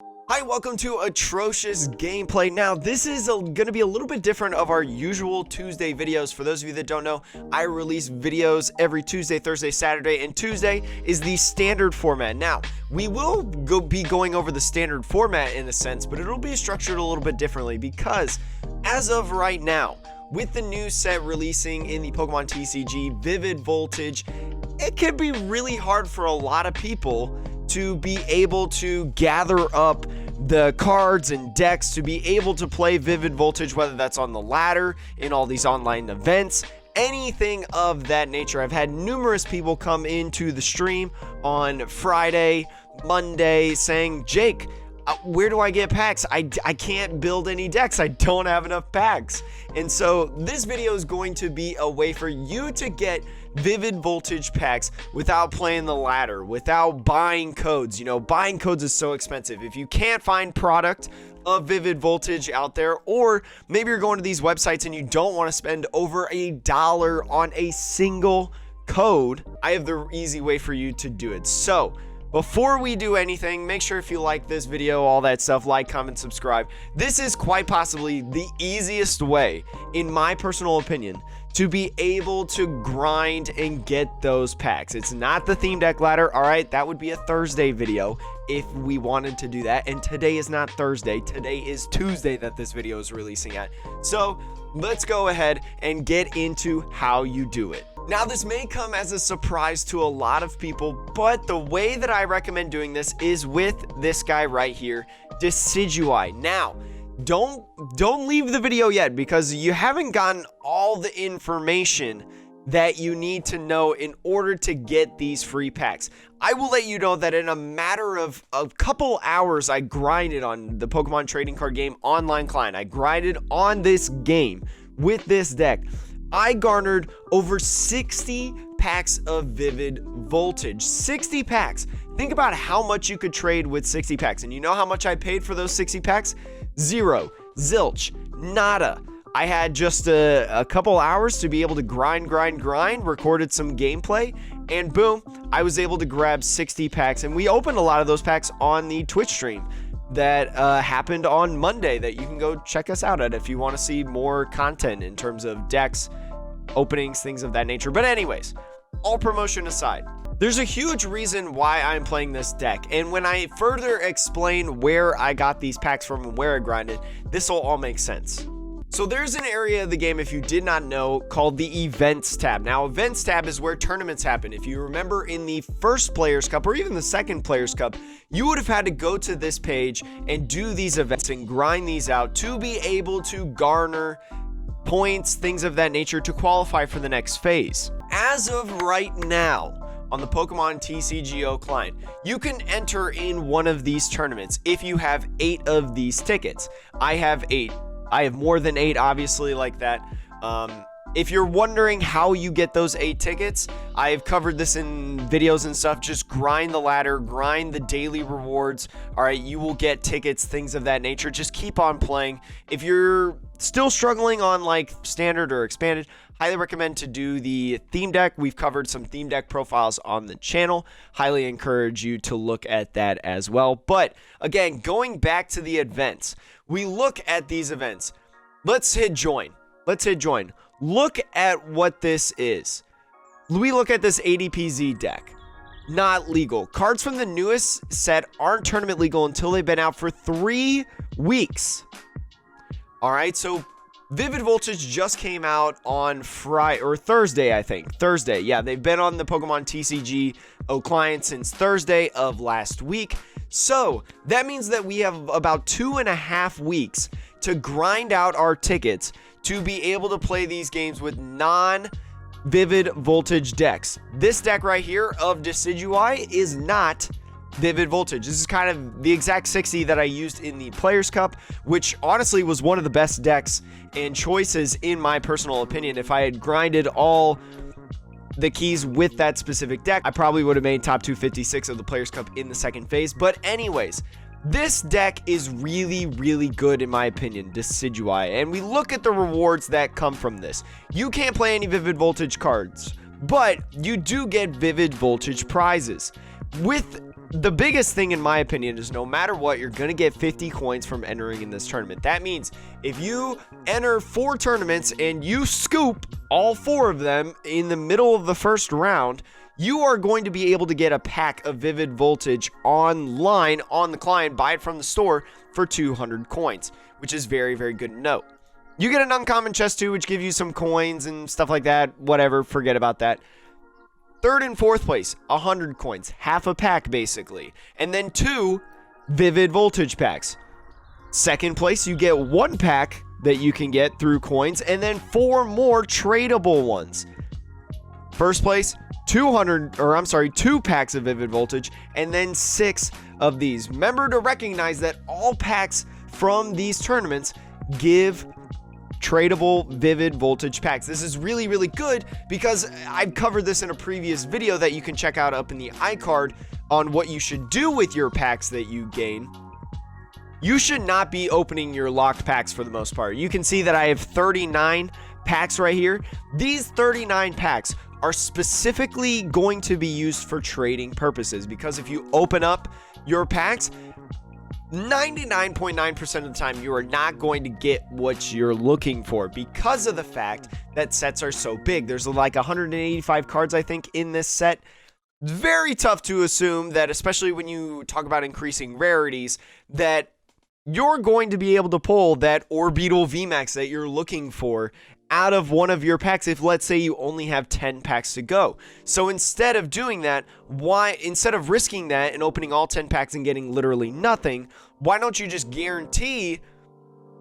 Hi, welcome to Atrocious Gameplay. Now, this is going to be a little bit different of our usual Tuesday videos. For those of you that don't know, I release videos every Tuesday, Thursday, Saturday, and Tuesday is the standard format. Now, we will be going over the standard format in a sense, but it'll be structured a little bit differently because as of right now, with the new set releasing in the Pokemon TCG, Vivid Voltage, it can be really hard for a lot of people to be able to gather up the cards and decks to be able to play Vivid Voltage, whether that's on the ladder, in all these online events, anything of that nature. I've had numerous people come into the stream on Friday, Monday saying, Jake, where do I get packs? I can't build any decks. I don't have enough packs. And so this video is going to be a way for you to get Vivid Voltage packs without playing the ladder, without buying codes. You know, buying codes is so expensive. If you can't find product of Vivid Voltage out there, or maybe you're going to these websites and you don't want to spend over $1 on a single code, I have the easy way for you to do it. So before we do anything, make sure if you like this video, all that stuff, like, comment, subscribe. This is quite possibly the easiest way, in my personal opinion, to be able to grind and get those packs. It's not the theme deck ladder, all right? That would be a Thursday video if we wanted to do that. And today is not Thursday. Today is Tuesday that this video is releasing at. So let's go ahead and get into how you do it. Now, this may come as a surprise to a lot of people, but the way that I recommend doing this is with this guy right here, Decklist. Now, don't leave the video yet because you haven't gotten all the information that you need to know in order to get these free packs. I will let you know that in a matter of a couple hours, I grinded on the Pokemon trading card game online client. I grinded on this game with this deck. I garnered over 60 packs of Vivid Voltage. 60 packs. Think about how much you could trade with 60 packs. And you know how much I paid for those 60 packs? Zero. Zilch. Nada. I had just a couple hours to be able to grind, recorded some gameplay, and boom, I was able to grab 60 packs. And we opened a lot of those packs on the Twitch stream that happened on Monday that you can go check us out at if you want to see more content in terms of decks, openings, things of that nature. But anyways, all promotion aside, there's a huge reason why I'm playing this deck, and when I further explain where I got these packs from and where I grinded, this will all make sense. So there's an area of the game, if you did not know, called the Events tab. Now, Events tab is where tournaments happen. If you remember in the first Players' Cup or even the second Players' Cup, you would have had to go to this page and do these events and grind these out to be able to garner points, things of that nature, to qualify for the next phase. As of right now, on the Pokemon TCGO client, you can enter in one of these tournaments if you have 8 of these tickets. I have 8. I have more than 8, obviously, like that. If you're wondering how you get those 8 tickets, I've covered this in videos and stuff. Just grind the ladder, grind the daily rewards. All right, you will get tickets, things of that nature. Just keep on playing. If you're still struggling on like standard or expanded, highly recommend to do the theme deck. We've covered some theme deck profiles on the channel. Highly encourage you to look at that as well. But again, going back to the events, we look at these events. Let's hit join. Let's hit join. Look at what this is. We look at this ADPZ deck. Not legal. Cards from the newest set aren't tournament legal until they've been out for 3 weeks. All right, so Vivid Voltage just came out on Friday or Thursday, I think. Thursday, yeah, they've been on the Pokemon TCGO client since Thursday of last week. So that means that we have about 2.5 weeks to grind out our tickets to be able to play these games with non-Vivid Voltage decks. This deck right here of Decklist is not Vivid Voltage. This is kind of the exact 60 that I used in the Players' Cup, which honestly was one of the best decks and choices in my personal opinion. If I had grinded all the keys with that specific deck, I probably would have made top 256 of the Players' Cup in the second phase. But anyways, this deck is really, really good in my opinion, Decklist. And we look at the rewards that come from this. You can't play any Vivid Voltage cards, but you do get Vivid Voltage prizes. With the biggest thing in my opinion is no matter what, you're going to get 50 coins from entering in this tournament. That means if you enter 4 tournaments and you scoop all 4 of them in the middle of the first round, you are going to be able to get a pack of Vivid Voltage online on the client, buy it from the store for 200 coins, which is very, very good to note. You get an uncommon chest too, which gives you some coins and stuff like that. Whatever, forget about that. 3rd and 4th place, 100 coins, half a pack basically. And then 2 Vivid Voltage packs. 2nd place, you get 1 pack that you can get through coins, and then 4 more tradable ones. 1st place, 2 packs of Vivid Voltage, and then 6 of these. Remember to recognize that all packs from these tournaments give tradable Vivid Voltage packs. This is really, really good because I've covered this in a previous video that you can check out up in the iCard on what you should do with your packs that you gain. You should not be opening your locked packs for the most part. You can see that I have 39 packs right here. These 39 packs are specifically going to be used for trading purposes, because if you open up your packs, 99.9% of the time you are not going to get what you're looking for because of the fact that sets are so big. There's like 185 cards I think in this set. It's very tough to assume that, especially when you talk about increasing rarities, that you're going to be able to pull that Orbital VMAX that you're looking for out of one of your packs if, let's say, you only have 10 packs to go. So instead of doing that, instead of risking that and opening all 10 packs and getting literally nothing, why don't you just guarantee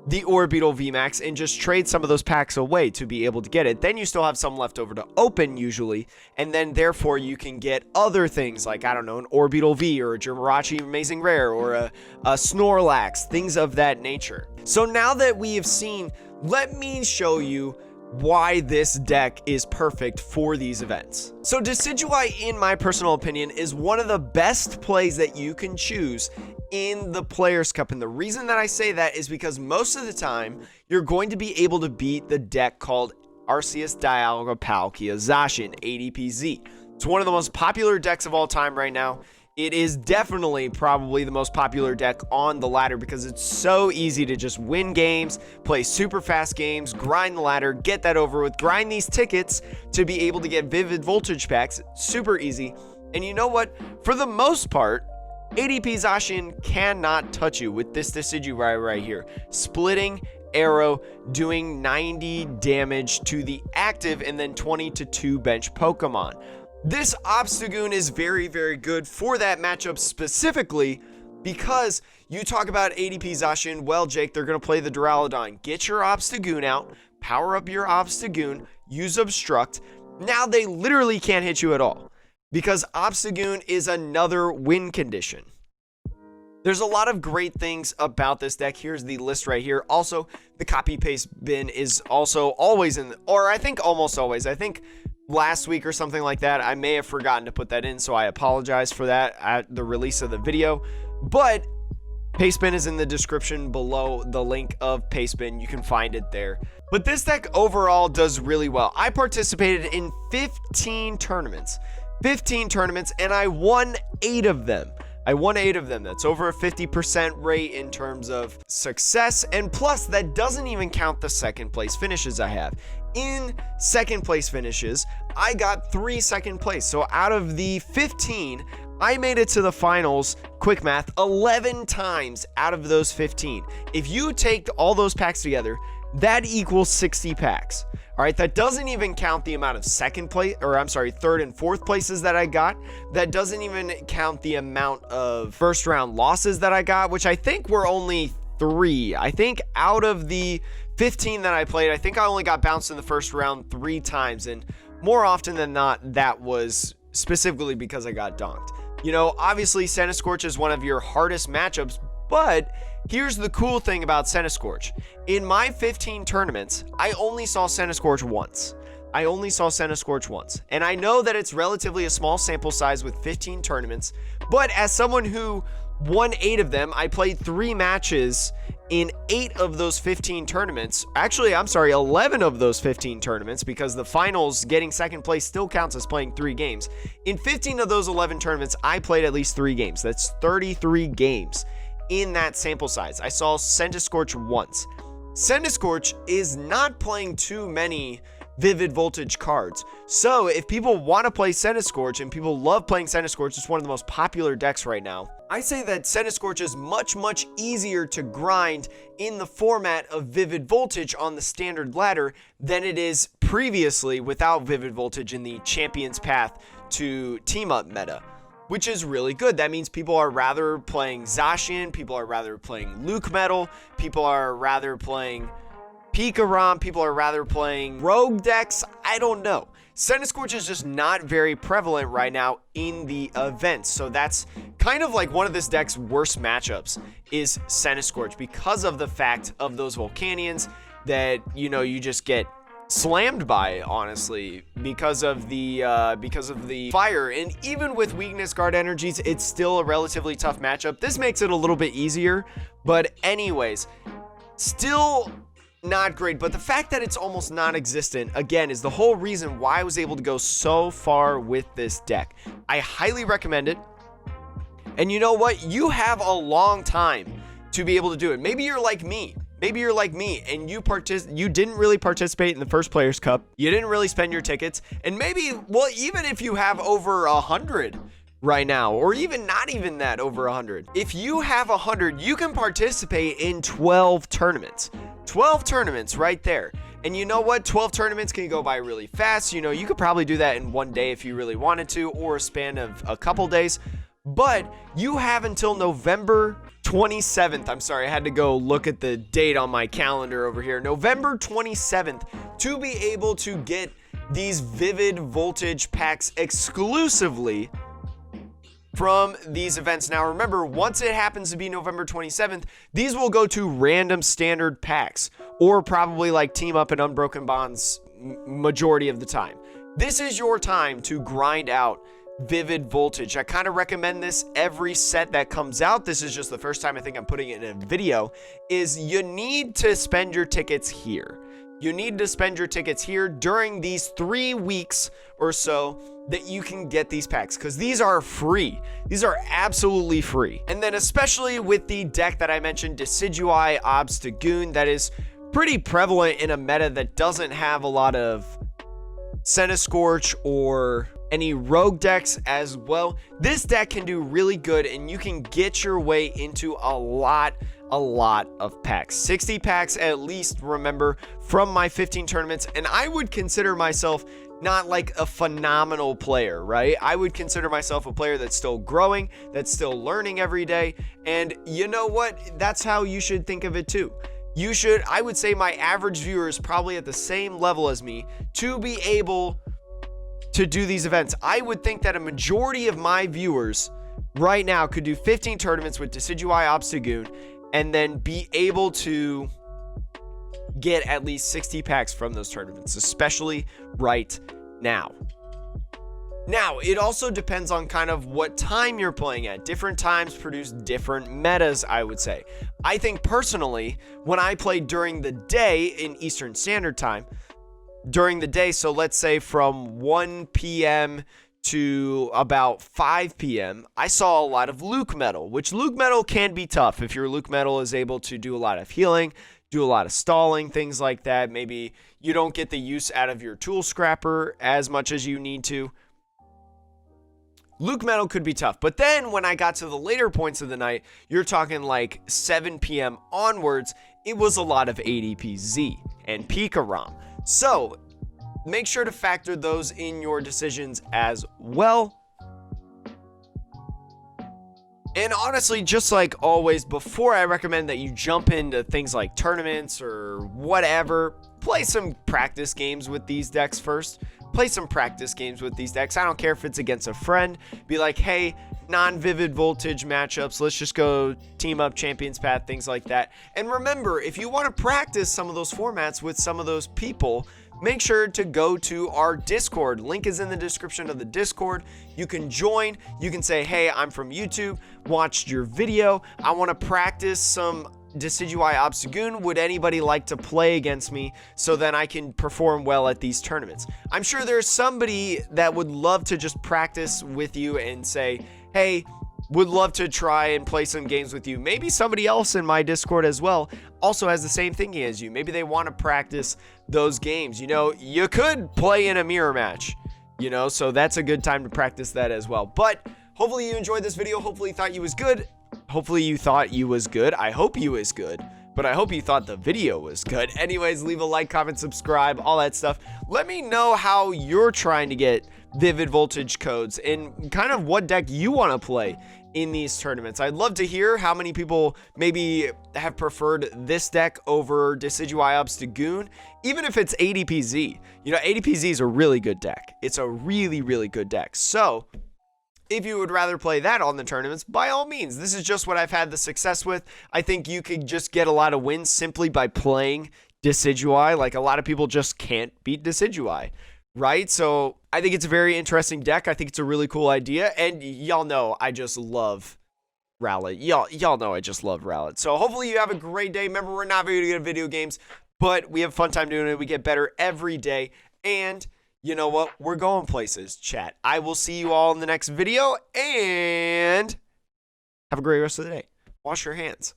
the Orbital VMAX and just trade some of those packs away to be able to get it? Then you still have some left over to open usually, and then therefore you can get other things like, I don't know, an Orbital V or a Jirachi Amazing Rare or a Snorlax, things of that nature. So now that we have seen, let me show you why this deck is perfect for these events. So Decidueye, in my personal opinion, is one of the best plays that you can choose in the Players' Cup. And the reason that I say that is because most of the time you're going to be able to beat the deck called Arceus Dialga Palkia Zacian ADPZ. It's one of the most popular decks of all time right now. It is definitely probably the most popular deck on the ladder because it's so easy to just win games, play super fast games, grind the ladder, get that over with, grind these tickets to be able to get Vivid Voltage packs. Super easy. And you know what? For the most part, ADP Zacian cannot touch you with this Decidueye right here. Splitting Arrow, doing 90 damage to the active and then 20 to 2 bench Pokemon. This Obstagoon is very, very good for that matchup specifically because you talk about ADP Zacian. Well, Jake, they're going to play the Duraludon. Get your Obstagoon out, power up your Obstagoon, use Obstruct. Now they literally can't hit you at all because Obstagoon is another win condition. There's a lot of great things about this deck. Here's the list right here. Also, the copy paste bin is also always in, or I think almost always. I think last week or something like that, I may have forgotten to put that in, so I apologize for that at the release of the video. But Pastebin is in the description below the link of Pastebin. You can find it there. But this deck overall does really well. I participated in 15 tournaments, and I won 8 of them. That's over a 50% rate in terms of success. And plus, that doesn't even count the second place finishes I have. In second place finishes, I got 3 second place. So out of the 15, I made it to the finals, quick math, 11 times out of those 15. If you take all those packs together, that equals 60 packs. All right, that doesn't even count the amount of third and fourth places that I got. That doesn't even count the amount of first round losses that I got, which I think were only 3. I think out of the 15 that I played, I think I only got bounced in the first round 3 times. And more often than not, that was specifically because I got donked. You know, obviously, Centiskorch is one of your hardest matchups, but here's the cool thing about Centiskorch. In my 15 tournaments, I only saw Centiskorch once. And I know that it's relatively a small sample size with 15 tournaments, but as someone who won 8 of them, I played 3 matches in 8 of those 15 tournaments. Actually, I'm sorry, 11 of those 15 tournaments, because the finals, getting second place still counts as playing 3 games. In 15 of those 11 tournaments, I played at least 3 games. That's 33 games in that sample size. I saw Scorch once. Scorch is not playing too many Vivid Voltage cards. So if people want to play Scorch, and people love playing Scorch, it's one of the most popular decks right now, I say that Scorch is much easier to grind in the format of Vivid Voltage on the standard ladder than it is previously without Vivid Voltage in the Champion's Path to Team Up meta, which is really good. That means people are rather playing Zacian, people are rather playing Luke Metal, people are rather playing PTCGO, people are rather playing rogue decks. I don't know. Scorch is just not very prevalent right now in the events. So that's kind of like one of this deck's worst matchups is Scorch, because of the fact of those Volcanions that, you know, you just get slammed by, honestly, because of the fire. And even with weakness guard energies, it's still a relatively tough matchup. This makes it a little bit easier, but anyways, still not great. But the fact that it's almost non-existent, again, is the whole reason why I was able to go so far with this deck. I highly recommend it. And you know what? You have a long time to be able to do it. Maybe you're like me. Maybe you're like me and you didn't really participate in the first Players Cup. You didn't really spend your tickets. And maybe, well, even if you have over 100 right now, or even not even that, over 100. If you have 100, you can participate in 12 tournaments. 12 tournaments right there. And you know what? 12 tournaments can go by really fast. You know, you could probably do that in one day if you really wanted to, or a span of a couple days. But you have until November 27th. I'm sorry, I had to go look at the date on my calendar over here. November 27th to be able to get these Vivid Voltage packs exclusively from these events. Now remember, once it happens to be November 27th, these will go to random standard packs, or probably like Team Up and Unbroken Bonds majority of the time. This is your time to grind out Vivid Voltage. I kind of recommend this every set that comes out. This is just the first time I think I'm putting it in a video. Is you need to spend your tickets here. You need to spend your tickets here during these 3 weeks or so that you can get these packs, because these are free. These are absolutely free. And then especially with the deck that I mentioned, Deckkist Obstagoon, that is pretty prevalent in a meta that doesn't have a lot of Scorch or any rogue decks as well. This deck can do really good, and you can get your way into a lot of packs. 60 packs at least, remember, from my 15 tournaments. And I would consider myself not like a phenomenal player, right? I would consider myself a player that's still growing, that's still learning every day. And you know what? That's how you should think of it too. I would say my average viewer is probably at the same level as me to be able to do these events. I would think that a majority of my viewers right now could do 15 tournaments with Deckkist Obstagoon and then be able to get at least 60 packs from those tournaments, especially right now. Now, it also depends on kind of what time you're playing at. Different times produce different metas, I would say. I think personally, when I play during the day in Eastern Standard Time, during the day, so let's say from 1 p.m. to about 5 p.m., I saw a lot of Luke Metal, which Luke Metal can be tough. If your Luke Metal is able to do a lot of healing, do a lot of stalling, things like that, maybe you don't get the use out of your tool scrapper as much as you need to. Luke Metal could be tough. But then when I got to the later points of the night, you're talking like 7 p.m. onwards, it was a lot of ADPZ and PTCGO. So make sure to factor those in your decisions as well. And honestly, just like always, before I recommend that you jump into things like tournaments or whatever, play some practice games with these decks first. Play some practice games with these decks. I don't care if it's against a friend. Be like, hey, non-Vivid Voltage matchups, let's just go Team Up, Champion's Path, things like that. And remember, if you want to practice some of those formats with some of those people, make sure to go to our Discord. Link is in the description of the Discord. You can join. You can say, hey, I'm from YouTube, watched your video. I want to practice some Decidueye Obstagoon, would anybody like to play against me so then I can perform well at these tournaments? I'm sure there's somebody that would love to just practice with you and say, hey, would love to try and play some games with you. Maybe somebody else in my Discord as well also has the same thinking as you. Maybe they want to practice those games. You know, you could play in a mirror match, you know, so that's a good time to practice that as well. But hopefully you enjoyed this video. Hopefully you thought you was good. Hopefully you thought you was good. I hope you was good, but I hope you thought the video was good. Anyways, leave a like, comment, subscribe, all that stuff. Let me know how you're trying to get Vivid Voltage codes and kind of what deck you want to play in these tournaments. I'd love to hear how many people maybe have preferred this deck over Decidueye Obstagoon, even if it's ADPZ. You know, ADPZ is a really good deck. It's a really, really good deck. So if you would rather play that on the tournaments, by all means, this is just what I've had the success with. I think you could just get a lot of wins simply by playing Decidueye. Like, a lot of people just can't beat Decidueye, right? So I think it's a very interesting deck. I think it's a really cool idea. And y'all know I just love Rowlet. Y'all know I just love Rowlet. So hopefully you have a great day. Remember, we're not very good at video games, but we have a fun time doing it. We get better every day. And you know what? We're going places, chat. I will see you all in the next video, and have a great rest of the day. Wash your hands.